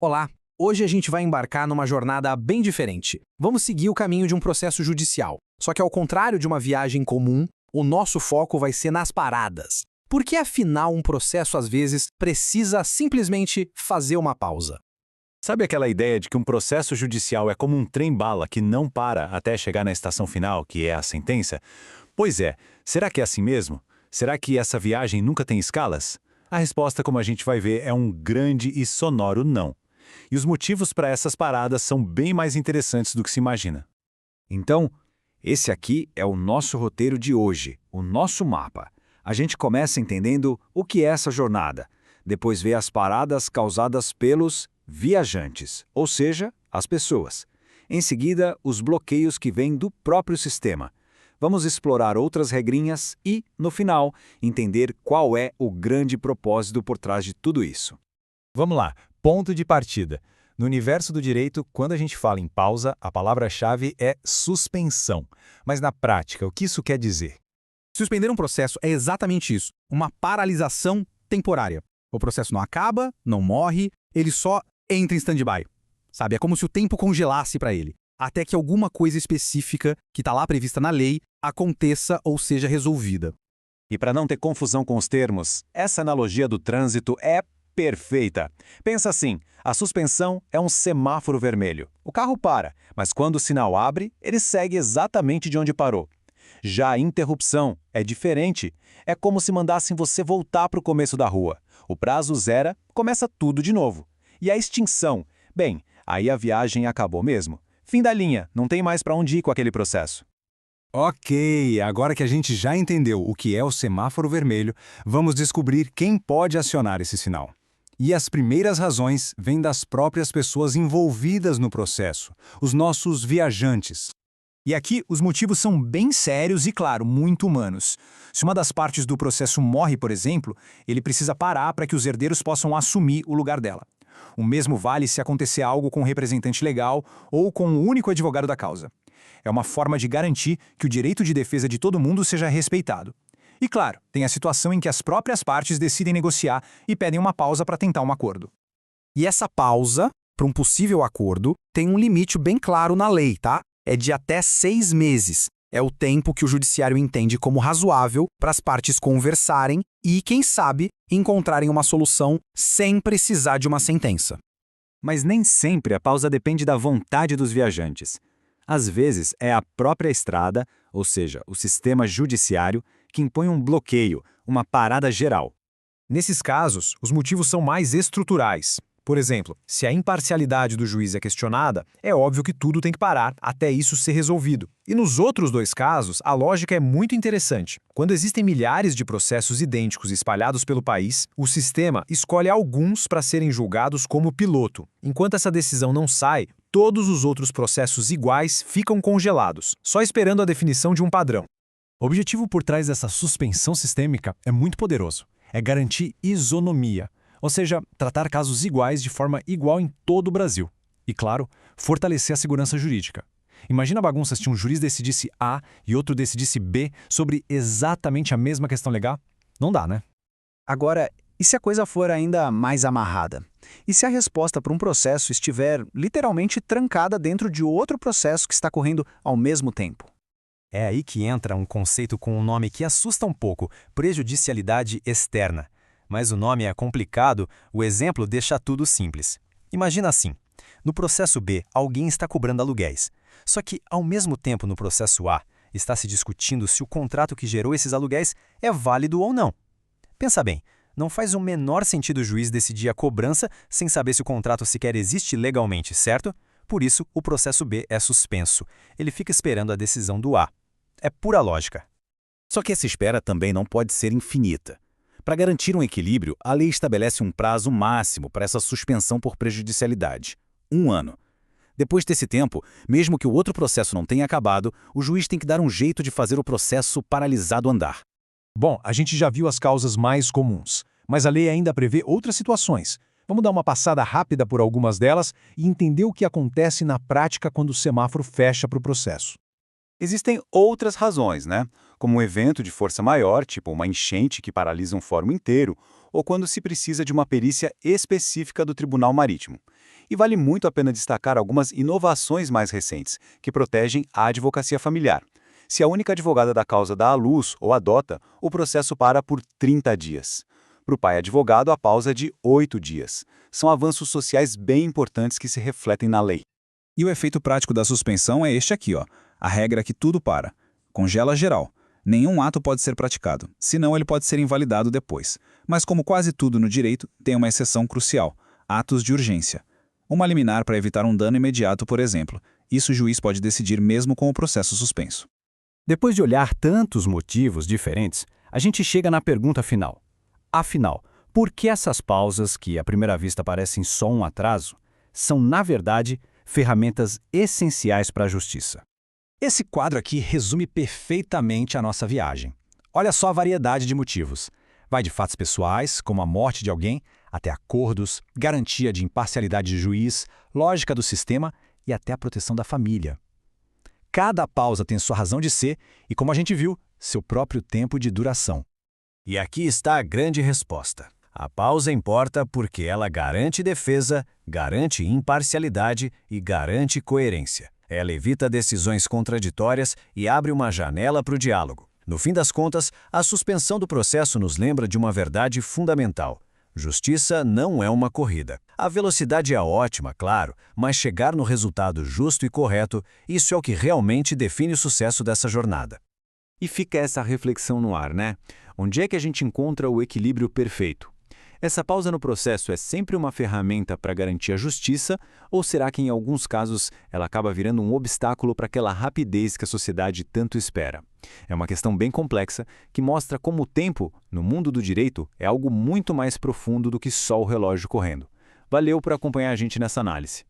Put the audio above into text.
Olá! Hoje a gente vai embarcar numa jornada bem diferente. Vamos seguir o caminho de um processo judicial. Só que ao contrário de uma viagem comum, o nosso foco vai ser nas paradas. Por que afinal um processo às vezes precisa simplesmente fazer uma pausa? Sabe aquela ideia de que um processo judicial é como um trem-bala que não para até chegar na estação final, que é a sentença? Pois é, será que é assim mesmo? Será que essa viagem nunca tem escalas? A resposta, como a gente vai ver, é um grande e sonoro não. E os motivos para essas paradas são bem mais interessantes do que se imagina. Então, esse aqui é o nosso roteiro de hoje, o nosso mapa. A gente começa entendendo o que é essa jornada, depois vê as paradas causadas pelos viajantes, ou seja, as pessoas. Em seguida, os bloqueios que vêm do próprio sistema. Vamos explorar outras regrinhas e, no final, entender qual é o grande propósito por trás de tudo isso. Vamos lá, ponto de partida. No universo do direito, quando a gente fala em pausa, a palavra-chave é suspensão. Mas na prática, o que isso quer dizer? Suspender um processo é exatamente isso, uma paralisação temporária. O processo não acaba, não morre, ele só entra em stand-by. Sabe, é como se o tempo congelasse para ele, até que alguma coisa específica que está lá prevista na lei aconteça ou seja resolvida. E para não ter confusão com os termos, essa analogia do trânsito é perfeita. Pensa assim, a suspensão é um semáforo vermelho. O carro para, mas quando o sinal abre, ele segue exatamente de onde parou. Já a interrupção é diferente. É como se mandassem você voltar para o começo da rua. O prazo zera, começa tudo de novo. E a extinção? Bem, aí a viagem acabou mesmo. Fim da linha, não tem mais para onde ir com aquele processo. Ok, agora que a gente já entendeu o que é o semáforo vermelho, vamos descobrir quem pode acionar esse sinal. E as primeiras razões vêm das próprias pessoas envolvidas no processo, os nossos viajantes. E aqui os motivos são bem sérios e, claro, muito humanos. Se uma das partes do processo morre, por exemplo, ele precisa parar para que os herdeiros possam assumir o lugar dela. O mesmo vale se acontecer algo com o representante legal ou com o único advogado da causa. É uma forma de garantir que o direito de defesa de todo mundo seja respeitado. E claro, tem a situação em que as próprias partes decidem negociar e pedem uma pausa para tentar um acordo. E essa pausa, para um possível acordo, tem um limite bem claro na lei, tá? É de até 6 meses. É o tempo que o judiciário entende como razoável para as partes conversarem e, quem sabe, encontrarem uma solução sem precisar de uma sentença. Mas nem sempre a pausa depende da vontade dos viajantes. Às vezes é a própria estrada, ou seja, o sistema judiciário, que impõe um bloqueio, uma parada geral. Nesses casos, os motivos são mais estruturais. Por exemplo, se a imparcialidade do juiz é questionada, é óbvio que tudo tem que parar até isso ser resolvido. E nos outros dois casos, a lógica é muito interessante. Quando existem milhares de processos idênticos espalhados pelo país, o sistema escolhe alguns para serem julgados como piloto. Enquanto essa decisão não sai, todos os outros processos iguais ficam congelados, só esperando a definição de um padrão. O objetivo por trás dessa suspensão sistêmica é muito poderoso. É garantir isonomia, ou seja, tratar casos iguais de forma igual em todo o Brasil. E, claro, fortalecer a segurança jurídica. Imagina a bagunça se um juiz decidisse A e outro decidisse B sobre exatamente a mesma questão legal? Não dá, né? Agora, e se a coisa for ainda mais amarrada? E se a resposta para um processo estiver literalmente trancada dentro de outro processo que está correndo ao mesmo tempo? É aí que entra um conceito com um nome que assusta um pouco, prejudicialidade externa. Mas o nome é complicado, o exemplo deixa tudo simples. Imagina assim, no processo B, alguém está cobrando aluguéis. Só que, ao mesmo tempo, no processo A, está se discutindo se o contrato que gerou esses aluguéis é válido ou não. Pensa bem, não faz o menor sentido o juiz decidir a cobrança sem saber se o contrato sequer existe legalmente, certo? Por isso, o processo B é suspenso. Ele fica esperando a decisão do A. É pura lógica. Só que essa espera também não pode ser infinita. Para garantir um equilíbrio, a lei estabelece um prazo máximo para essa suspensão por prejudicialidade: 1 ano. Depois desse tempo, mesmo que o outro processo não tenha acabado, o juiz tem que dar um jeito de fazer o processo paralisado andar. Bom, a gente já viu as causas mais comuns, mas a lei ainda prevê outras situações. Vamos dar uma passada rápida por algumas delas e entender o que acontece na prática quando o semáforo fecha para o processo. Existem outras razões, né? Como um evento de força maior, tipo uma enchente que paralisa um fórum inteiro, ou quando se precisa de uma perícia específica do Tribunal Marítimo. E vale muito a pena destacar algumas inovações mais recentes, que protegem a advocacia familiar. Se a única advogada da causa dá à luz ou adota, o processo para por 30 dias. Para o pai advogado, a pausa é de 8 dias. São avanços sociais bem importantes que se refletem na lei. E o efeito prático da suspensão é este aqui, ó. A regra é que tudo para. Congela geral. Nenhum ato pode ser praticado, senão ele pode ser invalidado depois. Mas como quase tudo no direito, tem uma exceção crucial: atos de urgência. Uma liminar para evitar um dano imediato, por exemplo. Isso o juiz pode decidir mesmo com o processo suspenso. Depois de olhar tantos motivos diferentes, a gente chega na pergunta final. Afinal, por que essas pausas, que à primeira vista parecem só um atraso, são, na verdade, ferramentas essenciais para a justiça? Esse quadro aqui resume perfeitamente a nossa viagem. Olha só a variedade de motivos. Vai de fatos pessoais, como a morte de alguém, até acordos, garantia de imparcialidade de juiz, lógica do sistema e até a proteção da família. Cada pausa tem sua razão de ser e, como a gente viu, seu próprio tempo de duração. E aqui está a grande resposta. A pausa importa porque ela garante defesa, garante imparcialidade e garante coerência. Ela evita decisões contraditórias e abre uma janela para o diálogo. No fim das contas, a suspensão do processo nos lembra de uma verdade fundamental. Justiça não é uma corrida. A velocidade é ótima, claro, mas chegar no resultado justo e correto, isso é o que realmente define o sucesso dessa jornada. E fica essa reflexão no ar, né? Onde é que a gente encontra o equilíbrio perfeito? Essa pausa no processo é sempre uma ferramenta para garantir a justiça, ou será que em alguns casos ela acaba virando um obstáculo para aquela rapidez que a sociedade tanto espera? É uma questão bem complexa que mostra como o tempo, no mundo do direito, é algo muito mais profundo do que só o relógio correndo. Valeu por acompanhar a gente nessa análise.